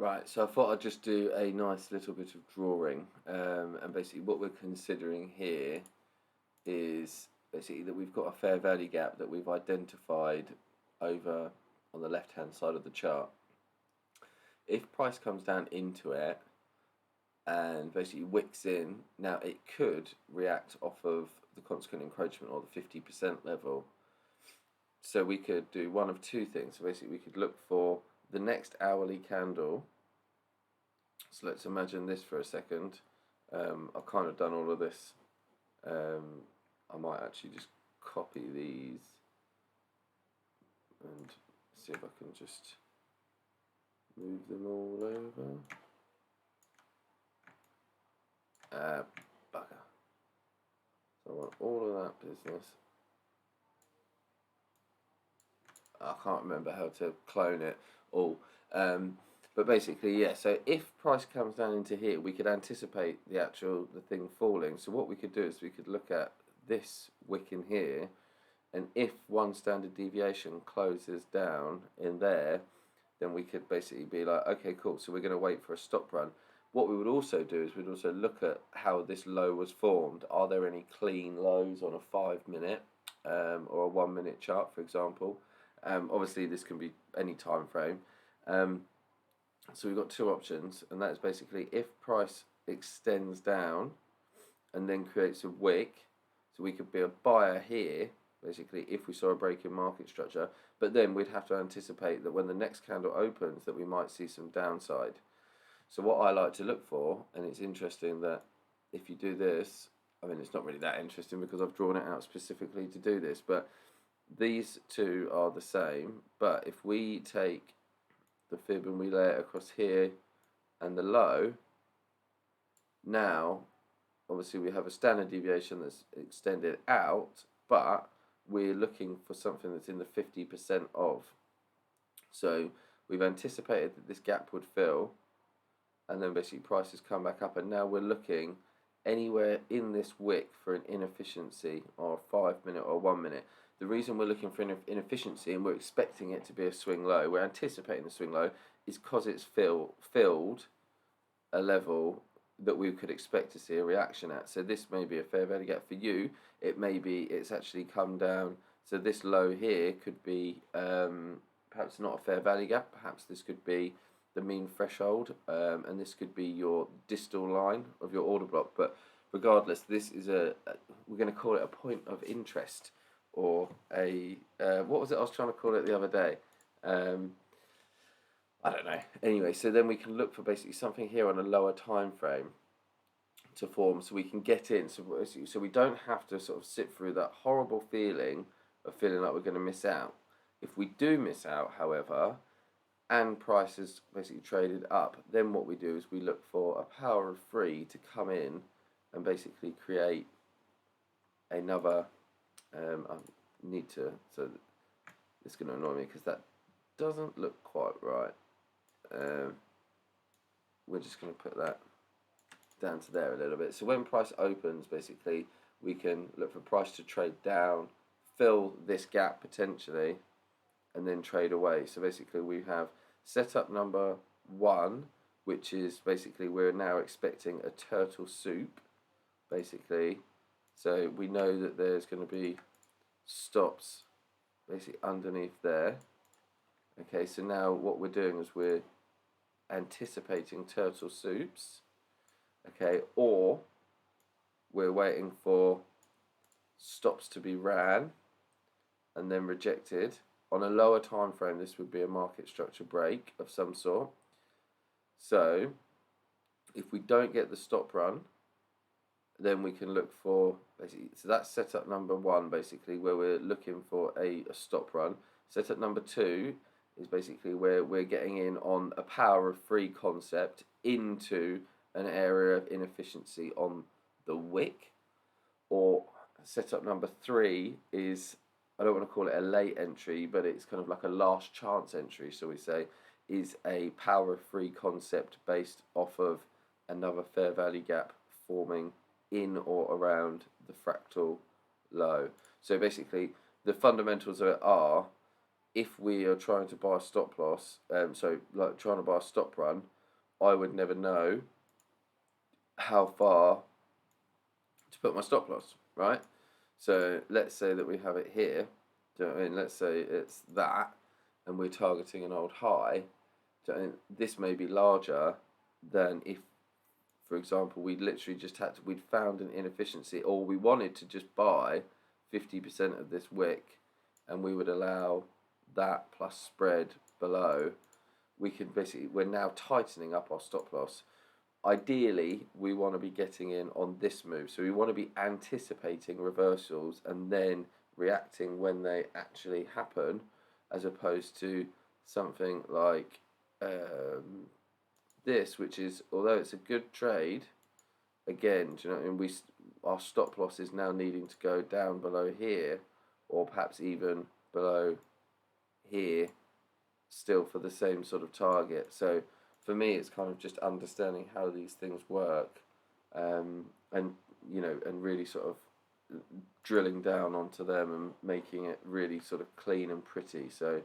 Right, so I thought I'd just do a nice little bit of drawing, and basically what we're considering here is basically that we've got a fair value gap that we've identified over on the left hand side of the chart. If price comes down into it and basically wicks in, now it could react off of the consequent encroachment or the 50% level. So we could do one of two things. So basically we could look for the next hourly candle. So let's imagine this for a second. I've kind of done all of this. I might actually just copy these and see if I can just move them all over. Bugger. So I want all of that business. I can't remember how to clone it all. But basically, yeah, so if price comes down into here, we could anticipate the thing falling. So what we could do is we could look at this wick in here, and if one standard deviation closes down in there, then we could basically be like, okay, cool, so we're going to wait for a stop run. What we would also do is we'd also look at how this low was formed. Are there any clean lows on a 5 minute or a 1 minute chart, for example? Obviously, this can be any time frame. So we've got two options, and that is basically if price extends down and then creates a wick, so we could be a buyer here, basically, if we saw a break in market structure, but then we'd have to anticipate that when the next candle opens that we might see some downside. So what I like to look for, and it's interesting that if you do this, I mean, it's not really that interesting because I've drawn it out specifically to do this, but these two are the same, but if we take the fib and we lay it across here and the low, now obviously we have a standard deviation that's extended out, but we're looking for something that's in the 50% of. So we've anticipated that this gap would fill, and then basically prices come back up, and now we're looking anywhere in this wick for an inefficiency or a 5 minute or 1 minute. The reason we're looking for inefficiency and we're expecting it to be a swing low, we're anticipating the swing low, is because it's filled a level that we could expect to see a reaction at. So this may be a fair value gap for you. It may be it's actually come down. So this low here could be perhaps not a fair value gap. Perhaps this could be the mean threshold, and this could be your distal line of your order block. But regardless, this is we're going to call it a point of interest, or a what was it I was trying to call it the other day? I don't know. Anyway, so then we can look for basically something here on a lower time frame to form, so we can get in. So we don't have to sort of sit through that horrible feeling of feeling like we're going to miss out. If we do miss out, however, and prices basically traded up, then what we do is we look for a power of three to come in and basically create another. I need to. So it's going to annoy me because that doesn't look quite right. We're just going to put that down to there a little bit. So when price opens, basically, we can look for price to trade down, fill this gap potentially, and then trade away. So basically, we have setup number 1, which is basically we're now expecting a turtle soup, basically. So we know that there's going to be stops basically underneath there. Okay, so now what we're doing is we're anticipating turtle soups, okay, or we're waiting for stops to be ran and then rejected. On a lower time frame, this would be a market structure break of some sort. So if we don't get the stop run, then we can look for basically, so that's setup number 1, basically, where we're looking for a stop run. Setup number 2 is basically where we're getting in on a power of 3 concept into an area of inefficiency on the wick. Or setup number 3 is, I don't want to call it a late entry, but it's kind of like a last chance entry, shall we say, is a power of 3 concept based off of another fair value gap forming in or around the fractal low. So basically, the fundamentals of it are if we are trying to buy a stop loss, so like trying to buy a stop run, I would never know how far to put my stop loss, right? So let's say that we have it here. Do you know what I mean? Let's say it's that, and we're targeting an old high. Do you know what I mean? This may be larger than if, for example, we'd literally just we'd found an inefficiency, or we wanted to just buy 50% of this wick, and we would allow that plus spread below. We could basically, we're now tightening up our stop loss. Ideally, we want to be getting in on this move, so we want to be anticipating reversals and then reacting when they actually happen, as opposed to something like this, which is, although it's a good trade, again, do you know what I mean? Our stop loss is now needing to go down below here, or perhaps even below here, still for the same sort of target. So for me, it's kind of just understanding how these things work, and and really sort of drilling down onto them and making it really sort of clean and pretty. So